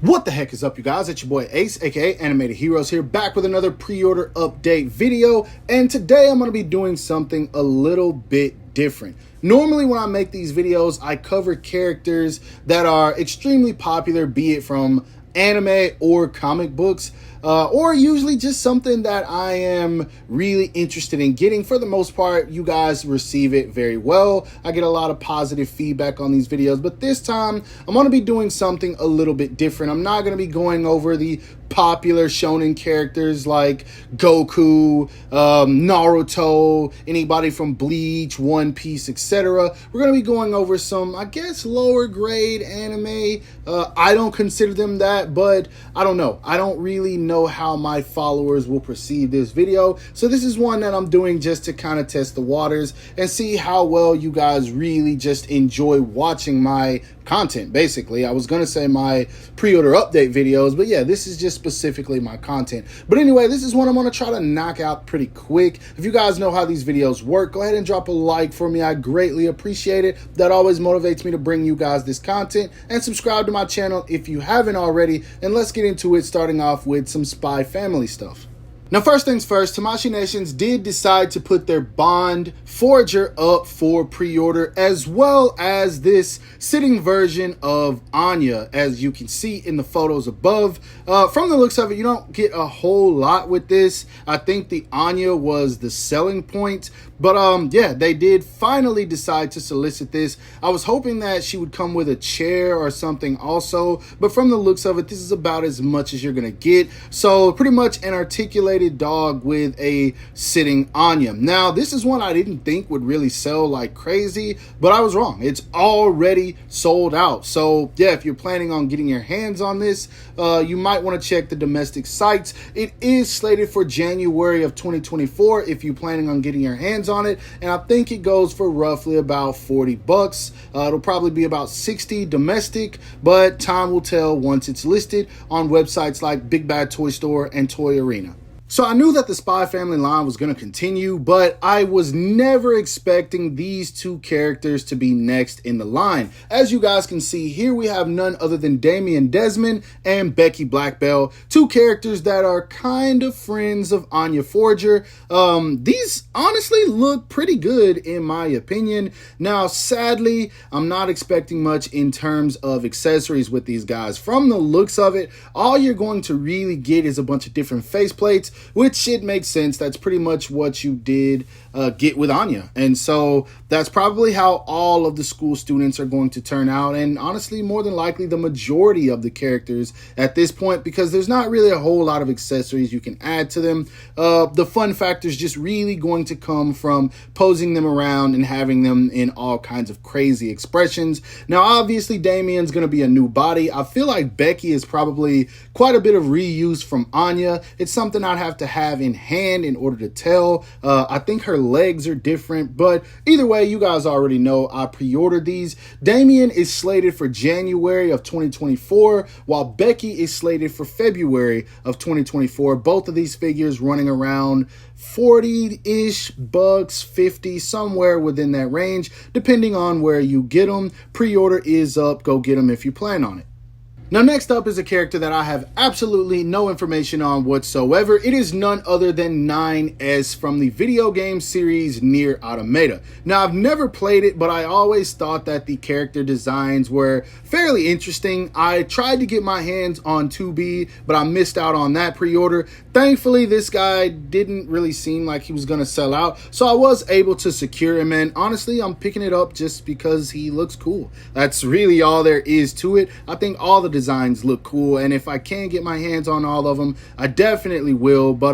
What the heck is up, you guys? It's your boy Ace, aka Animated Heroes here, back with another pre-order update video. And today I'm going to be doing something a little bit different. Normally when I make these videos, I cover characters that are extremely popular, be it from anime or comic books, or usually just something that I am really interested in getting. For the most part, you guys receive it very well. I get a lot of positive feedback on these videos, but this time I'm going to be doing something a little bit different. I'm not going to be going over the popular shonen characters like Goku, Naruto, anybody from Bleach, One Piece, etc. We're going to be going over some, I guess, lower grade anime. I don't consider them that, but I don't know. I don't really know how my followers will perceive this video. So this is one that I'm doing just to kind of test the waters and see how well you guys really just enjoy watching my content. Basically, I was going to say my pre-order update videos, but yeah, this is just specifically my content. But anyway, this is one I'm going to try to knock out pretty quick. If you guys know how these videos work, go ahead and drop a like for me. I greatly appreciate it. That always motivates me to bring you guys this content, and subscribe to my channel if you haven't already. And let's get into it, starting off with some Spy Family stuff. Now, first things first, Tamashii Nations did decide to put their Bond Forger up for pre-order, as well as this sitting version of Anya, as you can see in the photos above. From the looks of it, you don't get a whole lot with this. I think the Anya was the selling point, but yeah, they did finally decide to solicit this. I was hoping that she would come with a chair or something also, but from the looks of it, this is about as much as you're gonna get. So pretty much an articulated dog with a sitting Anya. Now, this is one I didn't think would really sell like crazy, but I was wrong. It's already sold out. So yeah, if you're planning on getting your hands on this, you might want to check the domestic sites. It is slated for January of 2024 if you're planning on getting your hands on it, and I think it goes for roughly about 40 bucks. It'll probably be about 60 domestic, but time will tell once it's listed on websites like Big Bad Toy Store and Toy Arena. So I knew that the Spy Family line was going to continue, but I was never expecting these two characters to be next in the line. As you guys can see here, we have none other than Damien Desmond and Becky Blackbell, two characters that are kind of friends of Anya Forger. These honestly look pretty good in my opinion. Now, sadly, I'm not expecting much in terms of accessories with these guys. From the looks of it, all you're going to really get is a bunch of different faceplates, which it makes sense. That's pretty much what you did get with Anya. And so that's probably how all of the school students are going to turn out. And honestly, more than likely the majority of the characters at this point, because there's not really a whole lot of accessories you can add to them. The fun factor is just really going to come from posing them around and having them in all kinds of crazy expressions. Now, obviously, Damien's going to be a new body. I feel like Becky is probably quite a bit of reuse from Anya. It's something I'd have to have in hand in order to tell. I think her legs are different, but either way, you guys already know I pre-ordered these. Damien is slated for January of 2024, while Becky is slated for February of 2024. Both of these figures running around 40-ish bucks, 50, somewhere within that range, depending on where you get them. Pre-order is up. Go get them if you plan on it. Now, next up is a character that I have absolutely no information on whatsoever. It is none other than 9S from the video game series NieR Automata. Now, I've never played it, but I always thought that the character designs were fairly interesting. I tried to get my hands on 2B, but I missed out on that pre-order. Thankfully, this guy didn't really seem like he was going to sell out, so I was able to secure him, and honestly, I'm picking it up just because he looks cool. That's really all there is to it. I think all the designs look cool, and if I can get my hands on all of them, I definitely will. But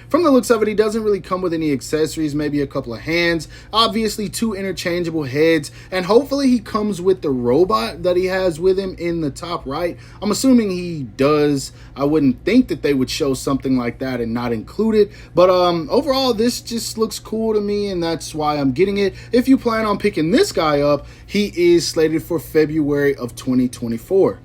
from the looks of it, he doesn't really come with any accessories, maybe a couple of hands, obviously 2 interchangeable heads, and hopefully he comes with the robot that he has with him in the top right. I'm assuming he does. I wouldn't think that they would show something like that and not include it, but overall this just looks cool to me, and that's why I'm getting it. If you plan on picking this guy up, he is slated for February of 2024.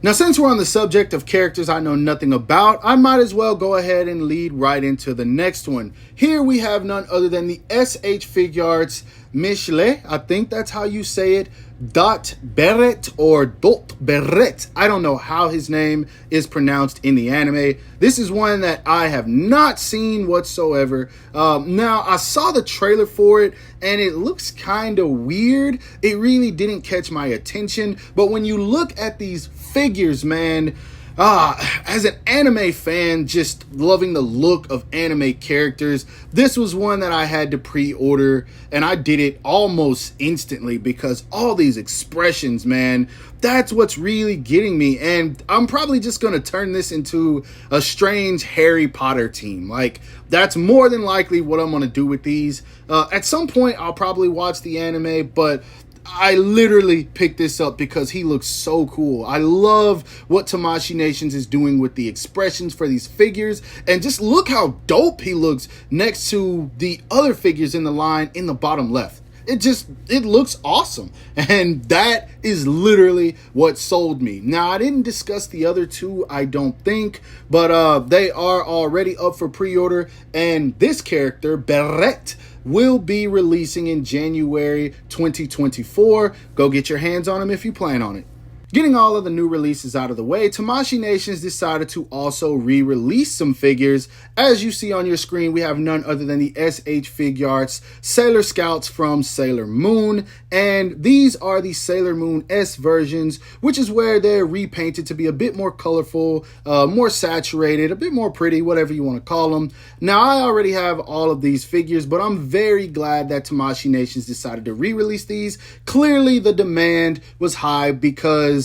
Now, since we're on the subject of characters I know nothing about, I might as well go ahead and lead right into the next one. Here we have none other than the SH Figuarts Mishle, I think that's how you say it, Dot Beret or Dot Beret. I don't know how his name is pronounced in the anime. This is one that I have not seen whatsoever. Now, I saw the trailer for it, and it looks kind of weird. It really didn't catch my attention, but when you look at these figures, man, as an anime fan, just loving the look of anime characters, this was one that I had to pre-order, and I did it almost instantly because all these expressions, man, that's what's really getting me. And I'm probably just going to turn this into a strange Harry Potter team. Like, that's more than likely what I'm going to do with these. At some point, I'll probably watch the anime, but I literally picked this up because he looks so cool. I love what Tamashii Nations is doing with the expressions for these figures. And just look how dope he looks next to the other figures in the line in the bottom left. It looks awesome. And that is literally what sold me. Now, I didn't discuss the other two, I don't think, but they are already up for pre-order. And this character, Beret, will be releasing in January 2024. Go get your hands on them if you plan on it. Getting all of the new releases out of the way, Tamashii Nations decided to also re-release some figures. As you see on your screen, we have none other than the SH Figuarts Sailor Scouts from Sailor Moon. And these are the Sailor Moon S versions, which is where they're repainted to be a bit more colorful, more saturated, a bit more pretty, whatever you want to call them. Now, I already have all of these figures, but I'm very glad that Tamashii Nations decided to re-release these. Clearly, the demand was high because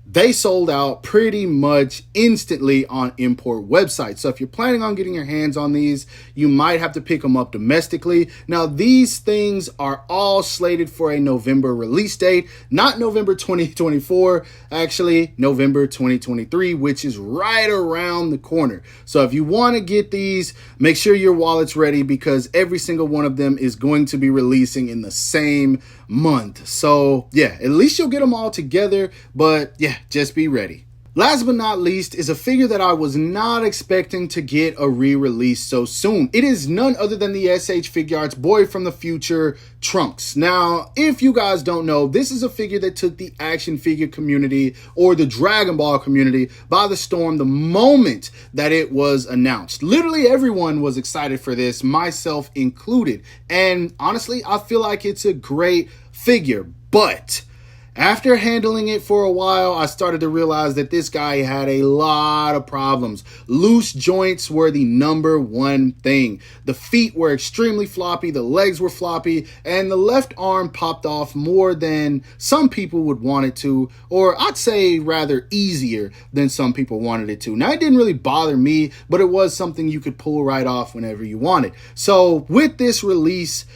they sold out pretty much instantly on import websites. So if you're planning on getting your hands on these, you might have to pick them up domestically. Now, these things are all slated for a November release date, not November 2024, actually November 2023, which is right around the corner. So if you want to get these, make sure your wallet's ready because every single one of them is going to be releasing in the same month. So yeah, at least you'll get them all together, but yeah, just be ready. Last but not least is a figure that I was not expecting to get a re-release so soon. It is none other than the SH Figuarts Boy from the Future, Trunks. Now, if you guys don't know, this is a figure that took the action figure community or the Dragon Ball community by the storm the moment that it was announced. Literally everyone was excited for this, myself included. And honestly, I feel like it's a great figure, but after handling it for a while, I started to realize that this guy had a lot of problems. Loose joints were the number one thing. The feet were extremely floppy, the legs were floppy, and the left arm popped off more than some people would want it to, or I'd say rather easier than some people wanted it to. Now, it didn't really bother me, but it was something you could pull right off whenever you wanted. So with this release,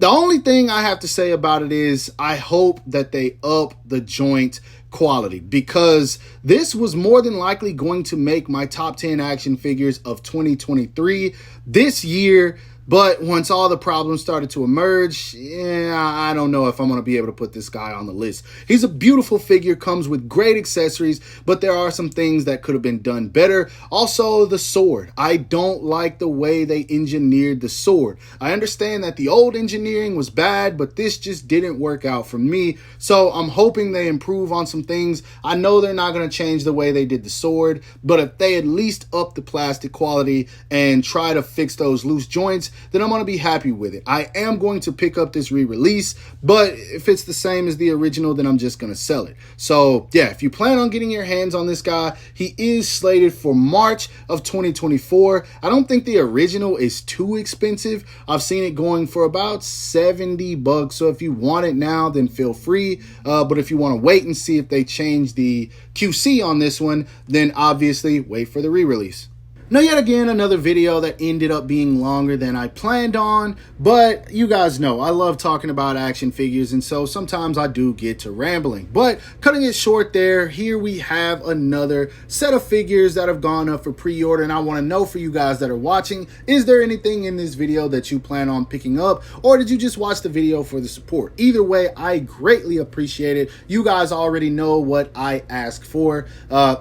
the only thing I have to say about it is I hope that they up the joint quality because this was more than likely going to make my top 10 action figures of 2023 this year. But once all the problems started to emerge, yeah, I don't know if I'm going to be able to put this guy on the list. He's a beautiful figure, comes with great accessories, but there are some things that could have been done better. Also, the sword. I don't like the way they engineered the sword. I understand that the old engineering was bad, but this just didn't work out for me. So I'm hoping they improve on some things. I know they're not going to change the way they did the sword, but if they at least up the plastic quality and try to fix those loose joints, then I'm going to be happy with it. I am going to pick up this re-release, but if it's the same as the original, then I'm just going to sell it. So yeah, if you plan on getting your hands on this guy, he is slated for March of 2024. I don't think the original is too expensive. I've seen it going for about $70. So if you want it now, then feel free. But if you want to wait and see if they change the QC on this one, then obviously wait for the re-release. Now, yet again, another video that ended up being longer than I planned on, but you guys know I love talking about action figures, and so sometimes I do get to rambling. But cutting it short there, here we have another set of figures that have gone up for pre-order, and I want to know for you guys that are watching, is there anything in this video that you plan on picking up, or did you just watch the video for the support? Either way, I greatly appreciate it. You guys already know what I ask for.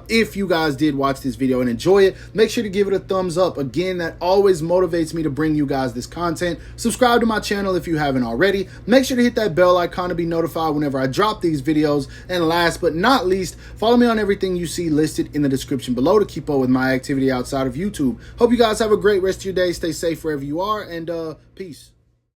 If you guys did watch this video and enjoy it, make sure to give give it a thumbs up. Again, that always motivates me to bring you guys this content. Subscribe to my channel if you haven't already. Make sure to hit that bell icon to be notified whenever I drop these videos. And last but not least, follow me on everything you see listed in the description below to keep up with my activity outside of YouTube. Hope you guys have a great rest of your day. Stay safe wherever you are, and peace.